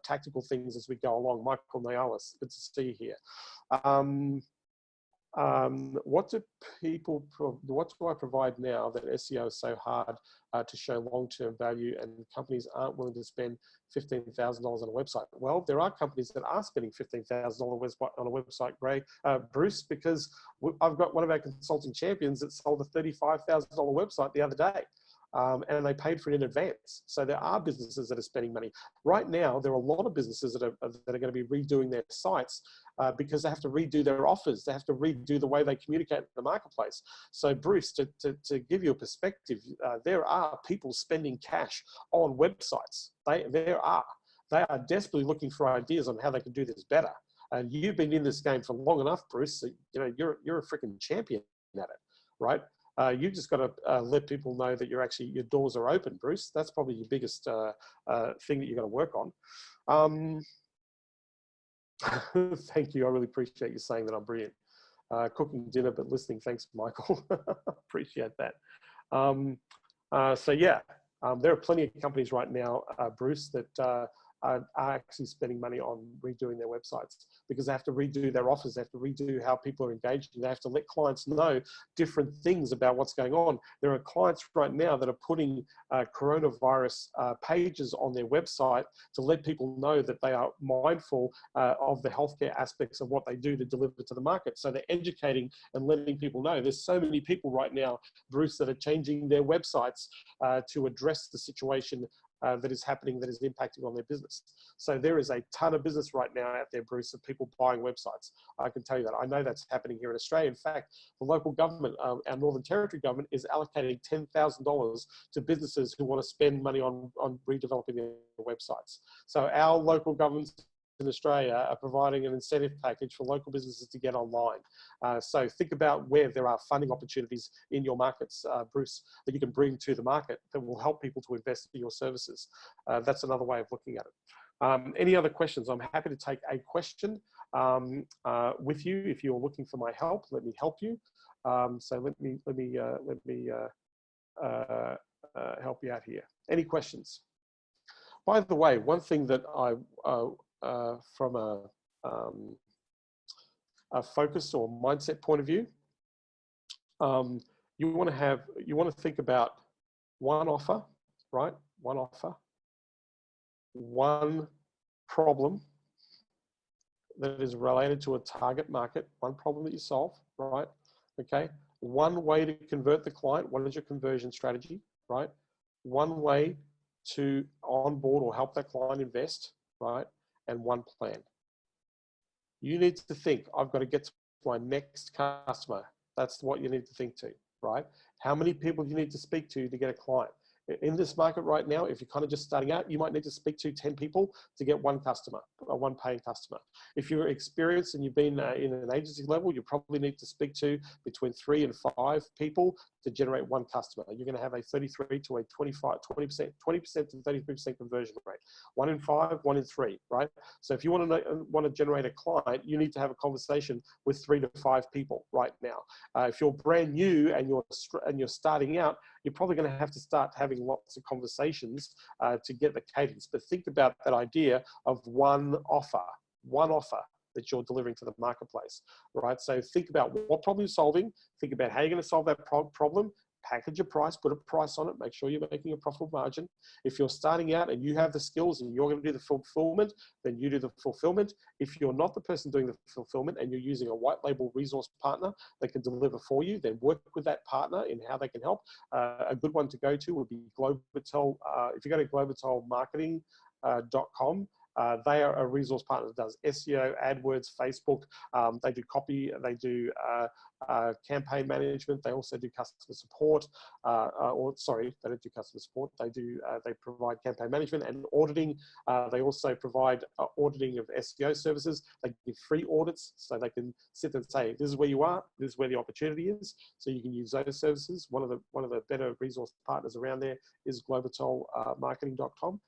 tactical things as we go along. Michael Nialis, good to see you here. What do I provide now that SEO is so hard to show long-term value and companies aren't willing to spend $15,000 on a website? Well, there are companies that are spending $15,000 on a website, Bruce, because I've got one of our consulting champions that sold a $35,000 website the other day. And they paid for it in advance. So there are businesses that are spending money. Right now, there are a lot of businesses that are going to be redoing their sites because they have to redo their offers. They have to redo the way they communicate in the marketplace. So Bruce, to give you a perspective, there are people spending cash on websites. They are desperately looking for ideas on how they can do this better. And you've been in this game for long enough, Bruce. So, you're a freaking champion at it, right? You just got to let people know that your doors are open, Bruce. That's probably your biggest thing that you got to work on. Thank you. I really appreciate you saying that I'm brilliant. Cooking dinner, but listening. Thanks, Michael. Appreciate that. So yeah, there are plenty of companies right now, Bruce, that are actually spending money on redoing their websites because they have to redo their offers. They have to redo how people are engaging. They have to let clients know different things about what's going on. There are clients right now that are putting coronavirus pages on their website to let people know that they are mindful of the healthcare aspects of what they do to deliver to the market. So they're educating and letting people know. There's so many people right now, Bruce, that are changing their websites to address the situation that is happening, that is impacting on their business. So there is a ton of business right now out there, Bruce, of people buying websites. I can tell you that. I know that's happening here in Australia. In fact, the local government, our Northern Territory government, is allocating $10,000 to businesses who want to spend money on redeveloping their websites. So our local governments in Australia are providing an incentive package for local businesses to get online. So think about where there are funding opportunities in your markets, Bruce, that you can bring to the market that will help people to invest in your services. That's another way of looking at it. Any other questions? I'm happy to take a question with you. If you're looking for my help, let me help you. So let me help you out here. Any questions? By the way, one thing that I from a focus or mindset point of view, you want to think about one offer, right? One offer, one problem that is related to a target market, one problem that you solve, right? Okay. One way to convert the client. What is your conversion strategy, right? One way to onboard or help that client invest, right? And one plan. You need to think, I've got to get to my next customer. That's what you need to think to, right? How many people do you need to speak to get a client? In this market right now, if you're kind of just starting out, you might need to speak to 10 people to get one customer, or one paying customer. If you're experienced and you've been in an agency level, you probably need to speak to between 3 and 5 people to generate one customer. You're going to have a 33 to a 20% to 33% conversion rate. 1 in 5, 1 in 3, right? So if you want to generate a client, you need to have a conversation with 3 to 5 people right now. If you're brand new and you're starting out, you're probably going to have to start having lots of conversations to get the cadence. But think about that idea of one offer that you're delivering to the marketplace, right? So think about what problem you're solving. Think about how you're going to solve that problem. Package a price, put a price on it, make sure you're making a profitable margin. If you're starting out and you have the skills and you're going to do the fulfillment, then you do the fulfillment. If you're not the person doing the fulfillment and you're using a white label resource partner that can deliver for you, then work with that partner in how they can help. A good one to go to would be Globotel. If you go to globotelmarketing.com, They are a resource partner that does SEO, AdWords, Facebook. They do copy, they do campaign management. They also do customer support, or sorry, they don't do customer support. They do, they provide campaign management and auditing. They also provide auditing of SEO services. They give free audits, so they can sit and say, this is where you are, this is where the opportunity is. So you can use those services. One of the better resource partners around there is globalmarketing.com.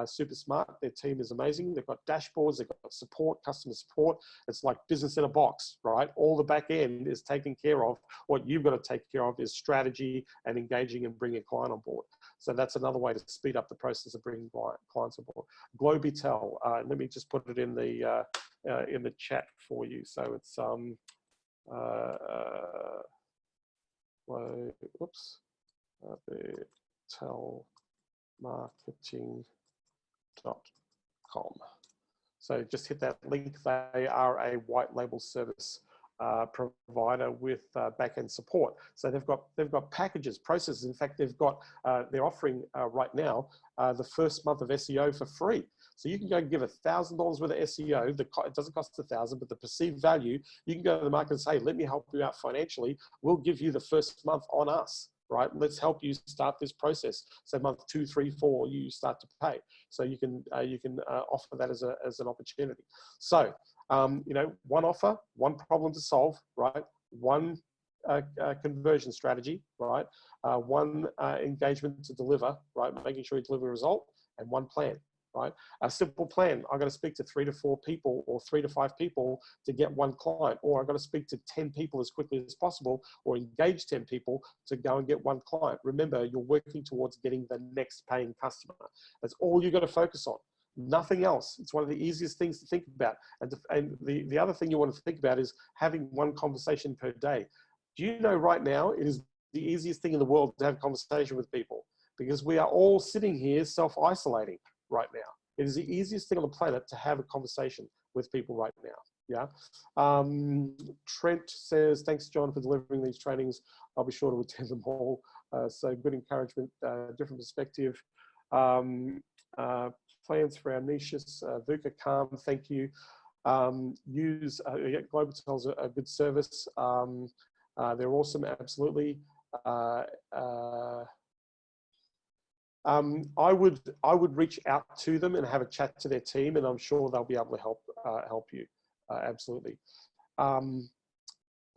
Super smart. Their team is amazing. They've got dashboards, they've got support, customer support. It's like business in a box, right? All the back end is taken care of. What you've got to take care of is strategy and engaging and bringing a client on board. So that's another way to speed up the process of bringing clients on board. Globitel. Let me just put it in the chat for you. So it's whoops, globalmarketing.com. So just hit that link. They are a white label service provider with back-end support. So they've got packages, processes. In fact, they're offering right now the first month of SEO for free. So you can go and give $1,000 worth of SEO. It doesn't cost $1,000, but the perceived value, you can go to the market and say, let me help you out financially. We'll give you the first month on us. Right, let's help you start this process. So month 2, 3, 4, you start to pay. So you can offer that as an opportunity. So you know, one offer, one problem to solve, right? One conversion strategy, right? One engagement to deliver, right? Making sure you deliver a result, and one plan. Right? A simple plan. I've got to speak to 3 to 4 people or 3 to 5 people to get one client, or I've got to speak to 10 people as quickly as possible, or engage 10 people to go and get one client. Remember, you're working towards getting the next paying customer. That's all you've got to focus on. Nothing else. It's one of the easiest things to think about. And the other thing you want to think about is having one conversation per day. Do you know right now it is the easiest thing in the world to have a conversation with people, because we are all sitting here self-isolating right now. It is the easiest thing on the planet to have a conversation with people right now. Yeah. Trent says, thanks, John, for delivering these trainings. I'll be sure to attend them all. So good encouragement, different perspective. Plans for our niches. Vuka Calm, thank you. Globaltel's a good service. They're awesome, absolutely. I would reach out to them and have a chat to their team, and I'm sure they'll be able to help you. Absolutely.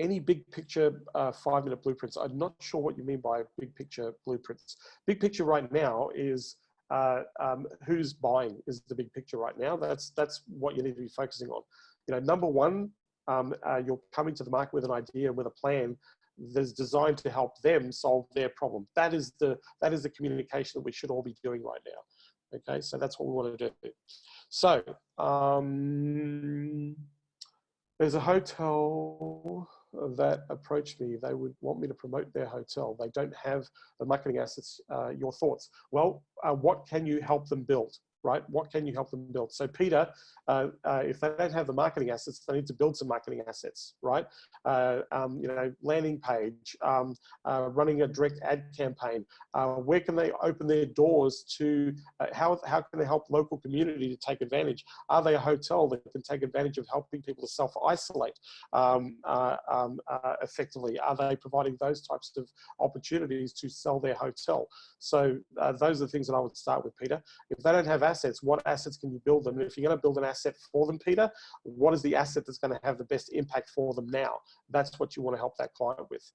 Any big picture 5-minute blueprints? I'm not sure what you mean by big picture blueprints. Big picture right now is who's buying is the big picture right now. That's what you need to be focusing on. You know, number one, you're coming to the market with an idea and with a plan that's designed to help them solve their problem. That is the communication that we should all be doing right now. Okay, so that's what we want to do. So there's a hotel that approached me. They would want me to promote their hotel. They don't have the marketing assets. Your thoughts? Well, what can you help them build? Right? What can you help them build? So Peter, if they don't have the marketing assets, they need to build some marketing assets, right? You know, landing page, running a direct ad campaign. Where can they open their doors to, how can they help local community to take advantage? Are they a hotel that can take advantage of helping people to self-isolate effectively? Are they providing those types of opportunities to sell their hotel? So those are the things that I would start with, Peter. If they don't have assets, what assets can you build them? And if you're going to build an asset for them, Peter, what is the asset that's going to have the best impact for them now? That's what you want to help that client with.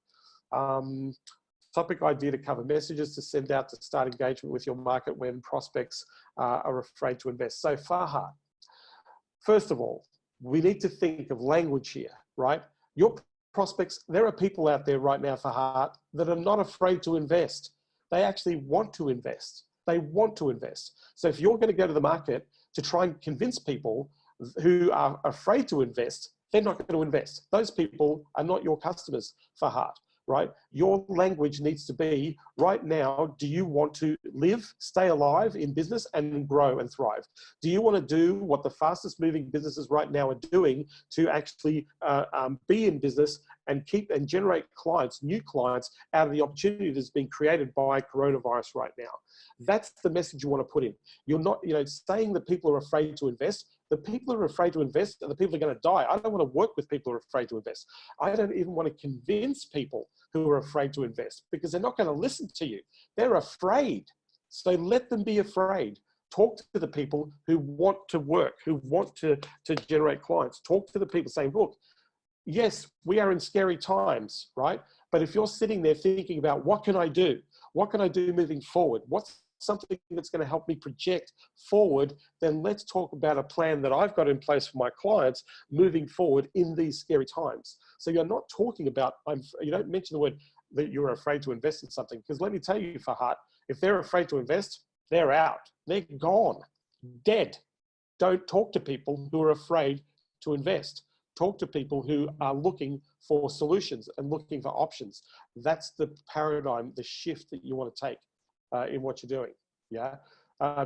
Topic idea to cover: messages to send out to start engagement with your market when prospects are afraid to invest. So Farhad, first of all, we need to think of language here, right? Your prospects, there are people out there right now, Farhad, that are not afraid to invest. They actually want to invest. They want to invest. So if you're going to go to the market to try and convince people who are afraid to invest, they're not going to invest. Those people are not your customers, Farhad, right? Your language needs to be, right now, do you want to live, stay alive in business and grow and thrive? Do you want to do what the fastest moving businesses right now are doing to actually be in business and keep and generate clients, new clients, out of the opportunity that's being created by coronavirus right now? That's the message you want to put in. You're not, saying that people are afraid to invest. The people who are afraid to invest are the people who are going to die. I don't want to work with people who are afraid to invest. I don't even want to convince people who are afraid to invest, because they're not going to listen to you. They're afraid. So let them be afraid. Talk to the people who want to work, who want to generate clients. Talk to the people saying, look, yes, we are in scary times, right? But if you're sitting there thinking about, what can I do? What can I do moving forward? What's something that's going to help me project forward? Then let's talk about a plan that I've got in place for my clients moving forward in these scary times. So you're not talking about, you don't mention the word that you're afraid to invest in something, because let me tell you, Farhat, if they're afraid to invest, they're out. They're gone, dead. Don't talk to people who are afraid to invest. Talk to people who are looking for solutions and looking for options. That's the paradigm, the shift that you want to take in what you're doing. Yeah.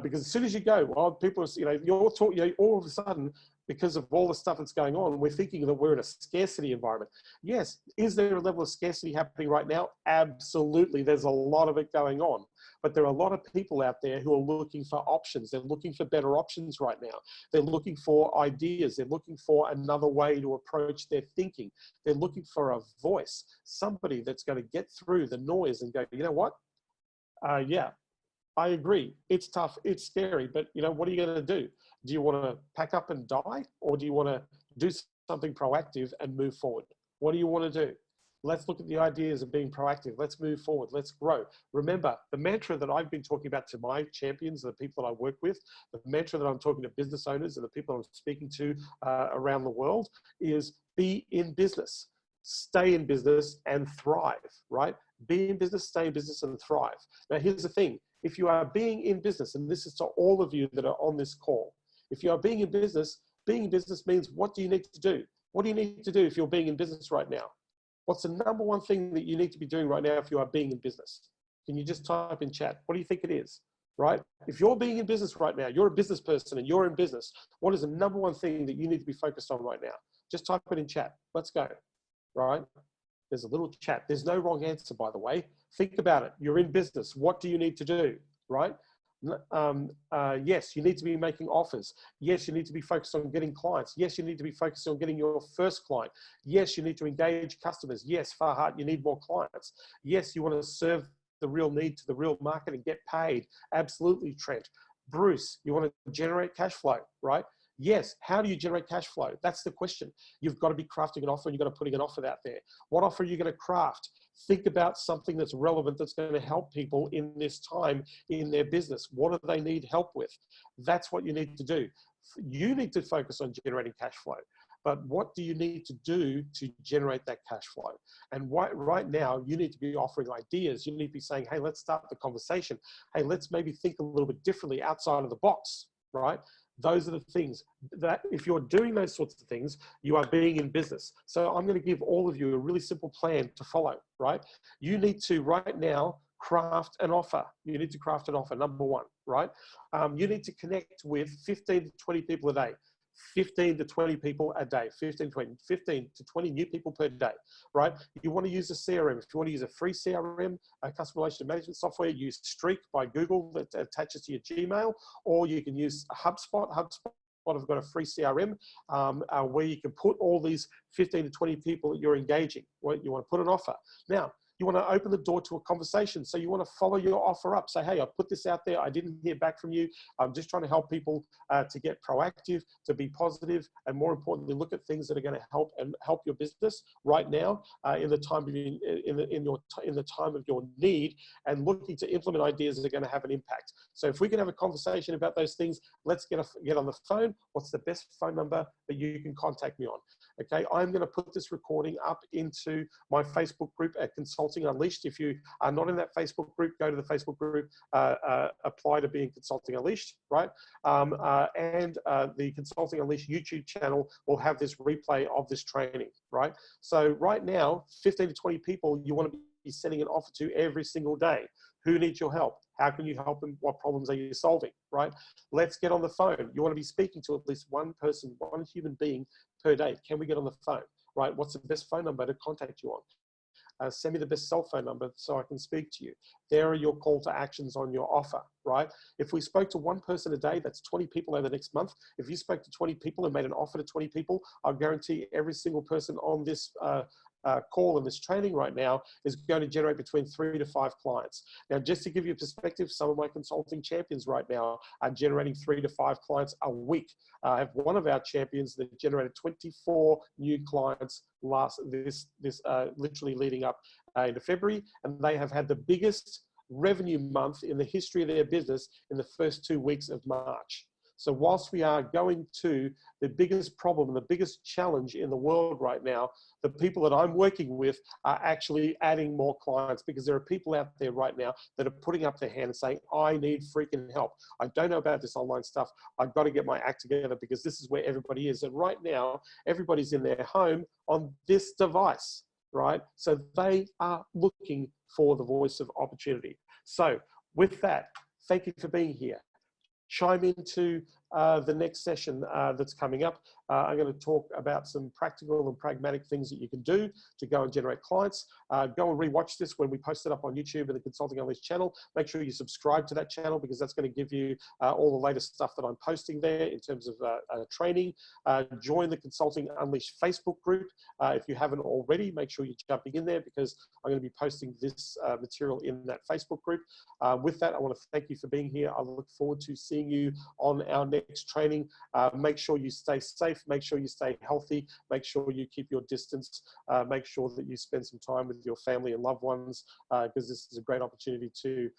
Because as soon as you go, well, people are, you're talking, all of a sudden, because of all the stuff that's going on, we're thinking that we're in a scarcity environment. Yes. Is there a level of scarcity happening right now? Absolutely. There's a lot of it going on. But there are a lot of people out there who are looking for options. They're looking for better options right now. They're looking for ideas. They're looking for another way to approach their thinking. They're looking for a voice, somebody that's going to get through the noise and go, you know what? Yeah, I agree. It's tough. It's scary. But, what are you going to do? Do you want to pack up and die? Or do you want to do something proactive and move forward? What do you want to do? Let's look at the ideas of being proactive. Let's move forward. Let's grow. Remember, the mantra that I've been talking about to my champions, the people that I work with, the mantra that I'm talking to business owners and the people I'm speaking to around the world is be in business, stay in business and thrive, right? Be in business, stay in business and thrive. Now, here's the thing. If you are being in business, and this is to all of you that are on this call, if you are being in business means, what do you need to do? What do you need to do if you're being in business right now? What's the number one thing that you need to be doing right now if you are being in business? Can you just type in chat? What do you think it is, right? If you're being in business right now, you're a business person and you're in business, what is the number one thing that you need to be focused on right now? Just type it in chat. Let's go, right? There's a little chat. There's no wrong answer, by the way. Think about it. You're in business. What do you need to do, right? Yes, you need to be making offers. Yes, you need to be focused on getting clients. Yes, you need to be focused on getting your first client. Yes, you need to engage customers. Yes, Farhat, you need more clients. Yes, you want to serve the real need to the real market and get paid. Absolutely, Trent. Bruce, you want to generate cash flow, right? Yes. How do you generate cash flow? That's the question. You've got to be crafting an offer and you've got to putting an offer out there. What offer are you going to craft? Think about something that's relevant, that's going to help people in this time in their business. What do they need help with? That's what you need to do. You need to focus on generating cash flow. But what do you need to do to generate that cash flow? And right now, you need to be offering ideas. You need to be saying, hey, let's start the conversation. Hey, let's maybe think a little bit differently outside of the box, right? Those are the things that if you're doing those sorts of things, you are being in business. So I'm going to give all of you a really simple plan to follow, right? You need to right now craft an offer. You need to craft an offer, number one, right? You need to connect with 15 to 20 people a day. 15 to 20 people a day, 15 to 20 new people per day, right? You want to use a CRM. If you want to use a free CRM, a customer relationship management software, use Streak by Google that attaches to your Gmail, or you can use HubSpot. HubSpot have got a free CRM where you can put all these 15 to 20 people that you're engaging. Well, you want to put an offer. Now, you want to open the door to a conversation. So you want to follow your offer up. Say, hey, I put this out there. I didn't hear back from you. I'm just trying to help people to get proactive, to be positive, and more importantly, look at things that are going to help your business right now in the time of your need, and looking to implement ideas that are going to have an impact. So if we can have a conversation about those things, let's get on the phone. What's the best phone number that you can contact me on? Okay, I'm going to put this recording up into my Facebook group at Consulting Unleashed. If you are not in that Facebook group, go to the Facebook group, apply to be in Consulting Unleashed, right? The Consulting Unleashed YouTube channel will have this replay of this training, right? So right now, 15 to 20 people you want to be sending an offer to every single day. Who needs your help? How can you help them? What problems are you solving, right? Let's get on the phone. You want to be speaking to at least one person, one human being per day. Can we get on the phone, right? What's the best phone number to contact you on? Send me the best cell phone number so I can speak to you. There are your call to actions on your offer, right? If we spoke to one person a day, that's 20 people over the next month. If you spoke to 20 people and made an offer to 20 people, I'll guarantee every single person on this call in this training right now is going to generate between 3 to 5 clients. Now, just to give you a perspective, some of my consulting champions right now are generating 3 to 5 clients a week. I have one of our champions that generated 24 new clients literally leading up into February, and they have had the biggest revenue month in the history of their business in the first 2 weeks of March. So whilst we are going to the biggest problem and the biggest challenge in the world right now, the people that I'm working with are actually adding more clients, because there are people out there right now that are putting up their hand and saying, I need freaking help. I don't know about this online stuff. I've got to get my act together because this is where everybody is. And right now, everybody's in their home on this device, right? So they are looking for the voice of opportunity. So with that, thank you for being here. Chime into the next session that's coming up. I'm going to talk about some practical and pragmatic things that you can do to go and generate clients. Go and rewatch this when we post it up on YouTube and the Consulting Unleashed channel. Make sure you subscribe to that channel, because that's going to give you all the latest stuff that I'm posting there in terms of training. Join the Consulting Unleashed Facebook group. If you haven't already, make sure you're jumping in there, because I'm going to be posting this material in that Facebook group. With that, I want to thank you for being here. I look forward to seeing you on our next training. Make sure you stay safe, make sure you stay healthy, make sure you keep your distance, make sure that you spend some time with your family and loved ones, because this is a great opportunity to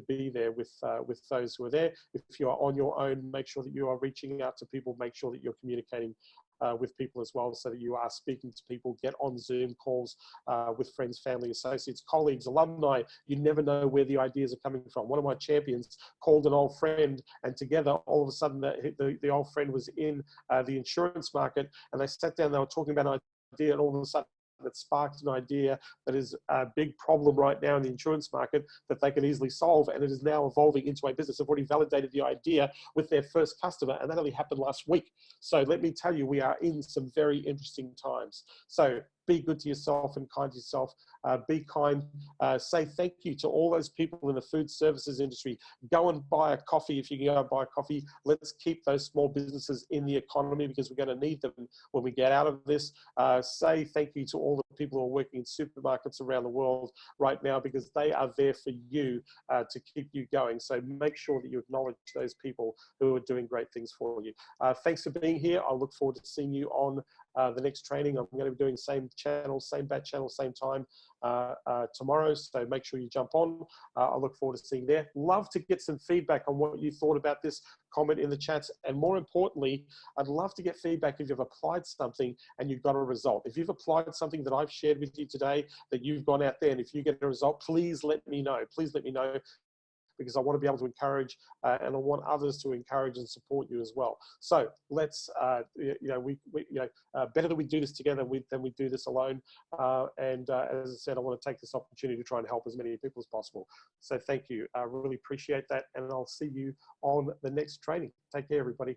be there with those who are there. If you are on your own, make sure that you are reaching out to people, make sure that you're communicating with people as well, so that you are speaking to people. Get on Zoom calls with friends, family, associates, colleagues, alumni. You never know where the ideas are coming from. One of my champions called an old friend, and together, all of a sudden, the old friend was in the insurance market, and they sat down, they were talking about an idea, and all of a sudden, that sparked an idea that is a big problem right now in the insurance market that they can easily solve, and it is now evolving into a business. They've already validated the idea with their first customer, and that only happened last week. So let me tell you, we are in some very interesting times. So be good to yourself and kind to yourself. Be kind. Say thank you to all those people in the food services industry. Go and buy a coffee if you can go and buy a coffee. Let's keep those small businesses in the economy, because we're going to need them when we get out of this. Say thank you to all the people who are working in supermarkets around the world right now, because they are there for you to keep you going. So make sure that you acknowledge those people who are doing great things for you. Thanks for being here. I look forward to seeing you on the next training. I'm going to be doing same channel, same bat channel, same time tomorrow. So make sure you jump on. I look forward to seeing you there. Love to get some feedback on what you thought about this. Comment in the chats. And more importantly, I'd love to get feedback if you've applied something and you've got a result. If you've applied something that I've shared with you today, that you've gone out there, and if you get a result, please let me know. Please let me know, because I want to be able to encourage and I want others to encourage and support you as well. So let's, better that we do this together than we do this alone. As I said, I want to take this opportunity to try and help as many people as possible. So thank you. I really appreciate that. And I'll see you on the next training. Take care, everybody.